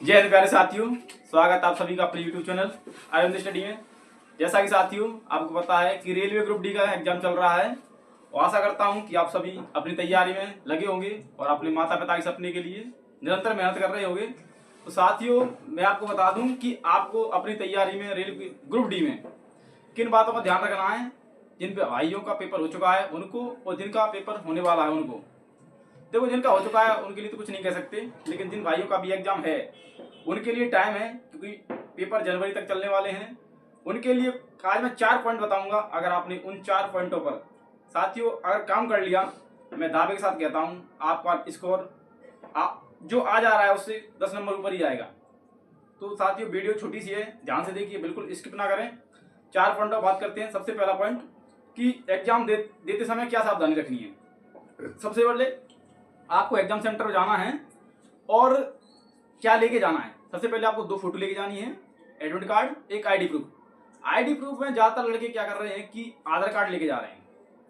जय हिंद प्यारे साथियों, स्वागत आप सभी का अपने YouTube चैनल अरविंद स्टडी में। जैसा कि साथियों आपको पता है कि रेलवे ग्रुप डी का एग्जाम चल रहा है और आशा करता हूं कि आप सभी अपनी तैयारी में लगे होंगे और अपने माता पिता के सपने के लिए निरंतर मेहनत कर रहे होंगे। तो साथियों मैं आपको बता दूं कि आपको अपनी तैयारी में रेलवे ग्रुप डी में किन बातों का ध्यान रखना है। जिन भाइयों का पेपर हो चुका है उनको और जिनका पेपर होने वाला है उनको। देखो, जिनका हो चुका है उनके लिए तो कुछ नहीं कह सकते, लेकिन जिन भाइयों का भी एग्जाम है उनके लिए टाइम है, क्योंकि पेपर जनवरी तक चलने वाले हैं। उनके लिए आज मैं 4 पॉइंट बताऊंगा। अगर आपने उन 4 पॉइंटों पर साथियों अगर काम कर लिया, मैं दावे के साथ कहता हूं आपका स्कोर जो आज आ रहा है उससे 10 नंबर ऊपर ही आएगा। तो साथियों वीडियो छोटी सी है, ध्यान से देखिए, बिल्कुल स्किप ना करें। 4 पॉइंटों बात करते हैं। सबसे पहला पॉइंट कि एग्जाम देते समय क्या सावधानी रखनी है। सबसे पहले आपको एग्जाम सेंटर में जाना है और क्या लेके जाना है। सबसे पहले आपको 2 फोटो लेके जानी है, एडमिट कार्ड, एक आईडी प्रूफ। आईडी प्रूफ में ज्यादातर लड़के क्या कर रहे हैं कि आधार कार्ड लेके जा रहे हैं।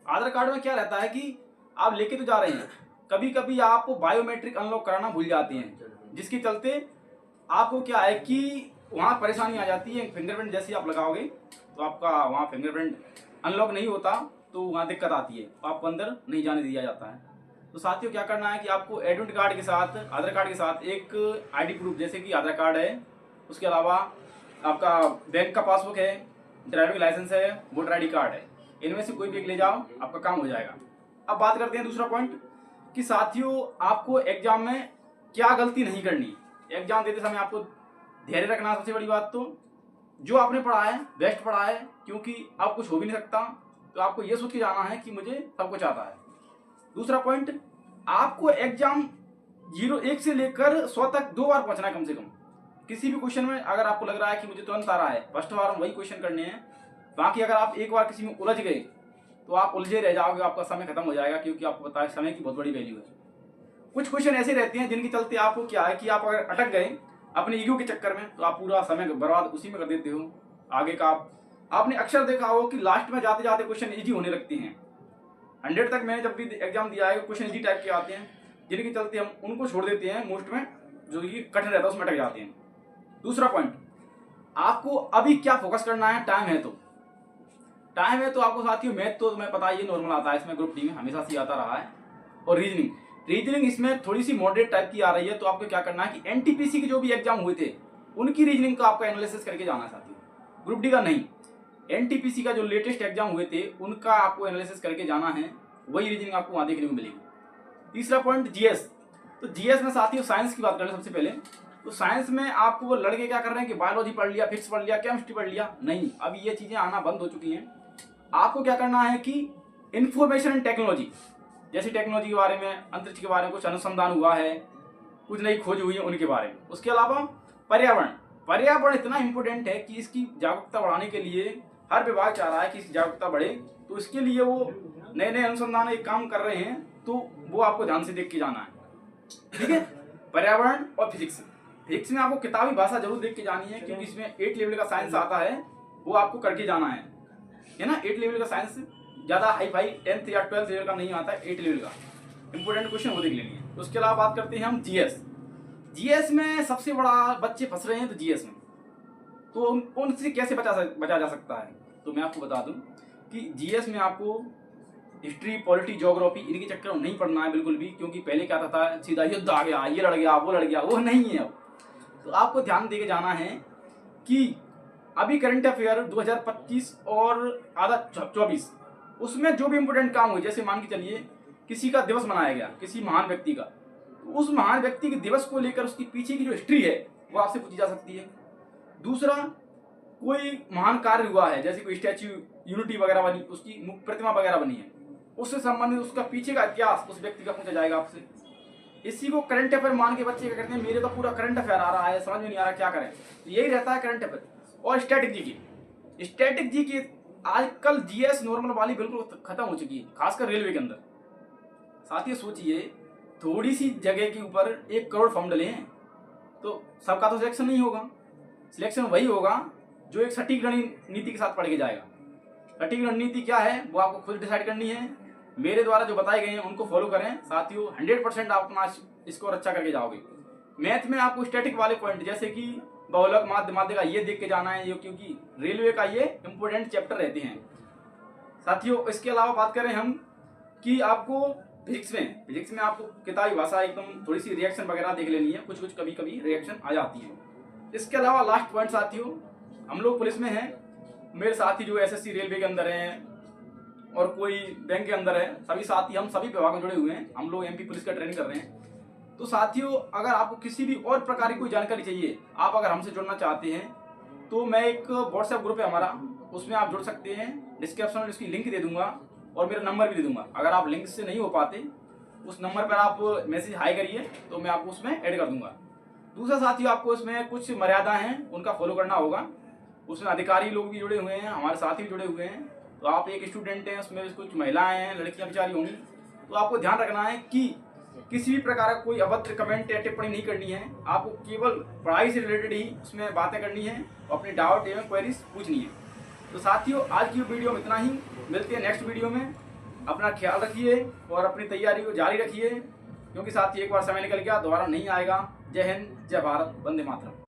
आधार कार्ड में क्या रहता है कि आप लेके तो जा रहे हैं, कभी कभी आप बायोमेट्रिक अनलॉक कराना भूल जाते हैं, जिसके चलते आपको क्या है कि वहाँ परेशानी आ जाती है। फिंगरप्रिंट जैसे आप लगाओगे तो आपका वहाँ फिंगरप्रिंट अनलॉक नहीं होता, तो वहाँ दिक्कत आती है, आपको अंदर नहीं जाने दिया जाता है। तो साथियों क्या करना है कि आपको एडमिट कार्ड के साथ, आधार कार्ड के साथ एक आईडी प्रूफ जैसे कि आधार कार्ड है, उसके अलावा आपका बैंक का पासबुक है, ड्राइविंग लाइसेंस है, वोटर आईडी कार्ड है, इनमें से कोई भी एक ले जाओ, आपका काम हो जाएगा। अब बात करते हैं दूसरा पॉइंट कि साथियों आपको एग्जाम में क्या गलती नहीं करनी। एग्जाम देते समय आपको धैर्य रखना। सबसे बड़ी बात तो जो आपने पढ़ा है बेस्ट पढ़ा है, क्योंकि आप कुछ हो भी नहीं सकता, तो आपको ये सोच के जाना है कि मुझे सब कुछ आता है। दूसरा पॉइंट, आपको एग्जाम 1 से लेकर 100 तक 2 बार पहुंचना है कम से कम। किसी भी क्वेश्चन में अगर आपको लग रहा है कि मुझे तुरंत आ रहा है, फर्स्ट बार वही क्वेश्चन करने हैं। बाकी अगर आप एक बार किसी में उलझ गए तो आप उलझे रह जाओगे, आपका समय खत्म हो जाएगा, क्योंकि आपको पता है समय की बहुत बड़ी वैल्यू है। कुछ क्वेश्चन ऐसे रहते हैं जिनके चलते आपको क्या है कि आप अगर अटक गए अपने ईगो के चक्कर में, तो आप पूरा समय बर्बाद उसी में कर देते हो। आगे का आपने अक्सर देखा हो कि लास्ट में जाते जाते क्वेश्चन ईजी होने लगते हैं। 100 तक मैंने जब भी एग्जाम दिया है, क्वेश्चन इजी टाइप के आते हैं, जिनके चलते हम उनको छोड़ देते हैं, मोस्ट में जो ये कठिन रहता है उसमें अटक जाते हैं। दूसरा पॉइंट, आपको अभी क्या फोकस करना है। टाइम है तो आपको साथियों मैथ तो तुम्हें पता ही है, नॉर्मल आता है इसमें, ग्रुप डी में हमेशा से आता रहा है। और रीजनिंग इसमें थोड़ी सी मॉडरेट टाइप की आ रही है। तो आपको क्या करना है कि एनटीपीसी के जो भी एग्जाम हुए थे उनकी रीजनिंग का आपको एनालिसिस करके जाना है साथियों, ग्रुप डी का नहीं। एनटीपीसी का जो लेटेस्ट एग्जाम हुए थे उनका आपको एनालिसिस करके जाना है, वही रीजनिंग आपको वहां देखने को मिलेगी। तीसरा पॉइंट, जीएस। तो जीएस में साथियों साइंस की बात करें सबसे पहले, तो साइंस में आपको लड़के क्या कर रहे हैं कि बायोलॉजी पढ़ लिया, फिजिक्स पढ़ लिया, केमिस्ट्री पढ़ लिया, नहीं, अभी ये चीजें आना बंद हो चुकी हैं। आपको क्या करना है कि इंफॉर्मेशन एंड टेक्नोलॉजी, जैसी टेक्नोलॉजी के बारे में, अंतरिक्ष के बारे में कुछ अनुसंधान हुआ है, कुछ नई खोज हुई है उनके बारे में। उसके अलावा पर्यावरण इतना इंपॉर्टेंट है कि इसकी जागरूकता बढ़ाने के लिए हर विभाग चाह रहा है कि इसकी जागरूकता बढ़े, तो इसके लिए वो नए नए अनुसंधान एक काम कर रहे हैं, तो वो आपको ध्यान से देख के जाना है, ठीक है। पर्यावरण और फिजिक्स में आपको किताबी भाषा जरूर देख के जानी है, क्योंकि इसमें 8 लेवल का साइंस आता है, वो आपको करके जाना है ना। 8 लेवल का साइंस ज्यादा हाई फाई 10th या 12th लेवल का नहीं आता है, 8 लेवल का इंपॉर्टेंट क्वेश्चन वो देख लेनी है। उसके अलावा बात करते हैं हम जीएस में सबसे बड़ा बच्चे फंस रहे हैं। तो जीएस में तो उनसे कैसे बचा जा सकता है, तो मैं आपको बता दूं कि जीएस में आपको हिस्ट्री, पॉलिटी, ज्योग्राफी इनके चक्कर में नहीं पढ़ना है बिल्कुल भी, क्योंकि पहले क्या था सीधा युद्ध आ गया, ये लड़ गया, वो लड़ गया, वो नहीं है अब। तो आपको ध्यान देके जाना है कि अभी करंट अफेयर 2025 और आधा 24, उसमें जो भी इंपोर्टेंट काम हुए, जैसे मान के चलिए किसी का दिवस मनाया गया, किसी महान व्यक्ति का, तो उस महान व्यक्ति के दिवस को लेकर उसकी पीछे की जो हिस्ट्री है वो आपसे पूछी जा सकती है। दूसरा, कोई महान कार्य हुआ है, जैसे कोई स्टैच्यू यूनिटी वगैरह बनी, उसकी प्रतिमा वगैरह बनी है, उससे संबंधित उसका पीछे का इतिहास उस व्यक्ति का पूछा जाएगा आपसे। इसी को करंट अफेयर मान के बच्चे क्या करते हैं, मेरे तो पूरा करंट अफेयर आ रहा है, समझ में नहीं आ रहा क्या करें, तो यही रहता है करंट अफेयर। और स्टैटिक जी की आजकल जीएस नॉर्मल वाली बिल्कुल खत्म हो चुकी है, खासकर रेलवे के अंदर। साथियों सोचिए, थोड़ी सी जगह के ऊपर 1 करोड़ फॉर्म डले हैं, तो सबका तो सिलेक्शन नहीं होगा। सिलेक्शन वही होगा जो एक सटीक रणनीति के साथ पढ़ के जाएगा। सटीक रणनीति क्या है वो आपको खुद डिसाइड करनी है। मेरे द्वारा जो बताए गए हैं उनको फॉलो करें साथियों, 100% आप अपना स्कोर अच्छा करके जाओगे। मैथ में आपको स्टैटिक वाले पॉइंट जैसे कि बहुलक माध्य माध्य का ये देख के जाना है, ये क्योंकि रेलवे का ये इंपोर्टेंट चैप्टर रहते हैं साथियों। इसके अलावा बात करें हम कि आपको फिजिक्स में आपको किताबी भाषा एकदम थोड़ी सी रिएक्शन वगैरह देख लेनी है, कुछ कभी कभी रिएक्शन आ जाती है। इसके अलावा लास्ट पॉइंट साथियों, हम लोग पुलिस में हैं, मेरे साथी जो एसएससी रेलवे के अंदर हैं और कोई बैंक के अंदर है, सभी साथी हम सभी विभाग में जुड़े हुए हैं, हम लोग एमपी पुलिस का ट्रेनिंग कर रहे हैं। तो साथियों अगर आपको किसी भी और प्रकार की कोई जानकारी चाहिए, आप अगर हमसे जुड़ना चाहते हैं तो मैं एक व्हाट्सएप ग्रुप है हमारा, उसमें आप जुड़ सकते हैं। डिस्क्रिप्शन में उसकी लिंक दे दूंगा और मेरा नंबर भी दे दूंगा। अगर आप लिंक से नहीं हो पाते, उस नंबर पर आप मैसेज हाई करिए तो मैं आपको उसमें ऐड कर दूंगा। दूसरा साथियों, आपको इसमें कुछ मर्यादा हैं, उनका फॉलो करना होगा। उसमें अधिकारी लोग भी जुड़े हुए हैं, हमारे साथी भी जुड़े हुए हैं। तो आप एक स्टूडेंट हैं, उसमें कुछ महिलाएं हैं, लड़कियां बेचारी होंगी, तो आपको ध्यान रखना है कि किसी भी प्रकार का कोई अभद्र कमेंट या टिप्पणी नहीं करनी है। आपको केवल पढ़ाई से रिलेटेड ही उसमें बातें करनी है और अपने डाउट एवं क्वेरीज पूछनी है। तो साथियों आज की वीडियो में इतना ही, मिलते हैं नेक्स्ट वीडियो में। अपना ख्याल रखिए और अपनी तैयारी को जारी रखिए, क्योंकि साथियों एक बार समय निकल गया दोबारा नहीं आएगा। जय हिंद, जय भारत, वंदे मातरम।